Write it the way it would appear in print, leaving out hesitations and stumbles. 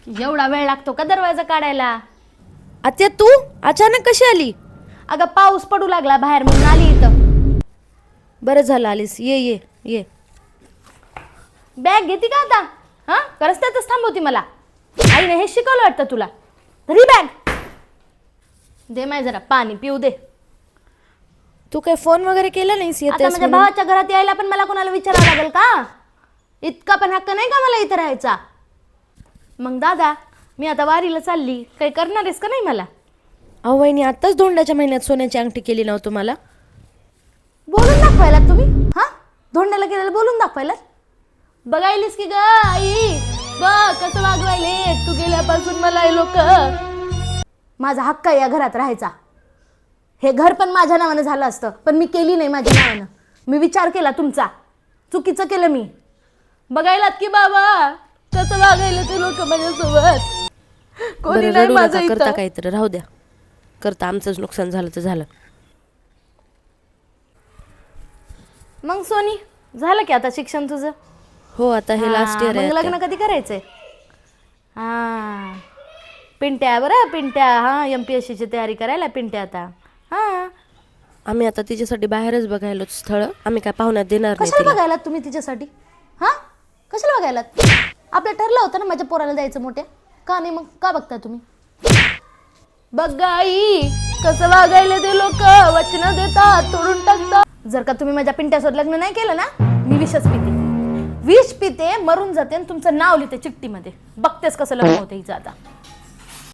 एवढा वेळ लागतो का दरवाजा काढायला? आत्या तू अचानक कशी आली? अगं पाऊस पडू लागला बाहेर म्हणून आली इथं. बरं झालं आलीस. ये ये ये. बॅग घेते का आता? हा का रस्त्यातच थांबवती मला? आईने हे शिकवलं वाटतं तुला. धरी बॅग दे, माय जरा पाणी पिऊ दे. तू काय फोन वगैरे केला नाहीस आता येतेस माझ्या म्हणून? भावाच्या घरात यायला पण मला कोणाला विचारावं लागेल का? इतका पण हक्क नाही का मला इथं राहायचा? मग दादा, मी आता वारीला चालली, काही करणार आहेस का नाही मला? अहो वहिनी, आत्ताच धोंड्याच्या महिन्यात सोन्याची अंगठी केली नव्हतं तुम्हाला? बोलून दाखवायला तुम्ही? हा धोंड्याला गेलेलं बोलून दाखवायला? बघायलीस की ग आई, बघ कसं वागवायले तू गेल्यापासून मला हे लोक. माझा हक्क आहे या घरात राहायचा. हे घर पण माझ्या नावानं झालं असतं, पण मी केली नाही माझ्या नावानं. मी विचार केला तुमचा, चुकीचं केलं मी. बघायलात की बाबा कसं वागायला ते लोक माझ्यासोबत. कोणी बरं, नाही रडू माझं नका, करता इथं. काहीतरी, राहू द्या. करता, आमचंच नुकसान झालं तर झालं. मग सोनी, झालं की आता शिक्षण तुझं? हो, आता हे लास्ट इयर मग आहे लग्न आत्या. कधी करायचंय? हा पिंट्या, बरं पिंट्या, हा MPSC ची तयारी करायला पिंट्या आता. हा आम्ही आता तिच्यासाठी बाहेरच बघायलो स्थळ. आम्ही काय पाहुण्यात देणार नाही कशाला तिला. बघायलात तुम्ही तिच्यासाठी? हा कशाला बघायलात? आपलं ठरलं होतं ना माझ्या पोराला द्यायचं मोठ्या. का नाही मग का बघता तुम्ही? बघ आई कसं वागायला ते लोक, वचन देतात तोडून टाकतात. जर का तुम्ही माझ्या पिंट्यासोबत लग्न नाही केलं ना, मी विषच पिते. विष पिते, मरून जाते आणि तुमचं नाव लिहिते चिठ्ठीमध्ये. बघतेस कसं लग्न होते हिचं आता.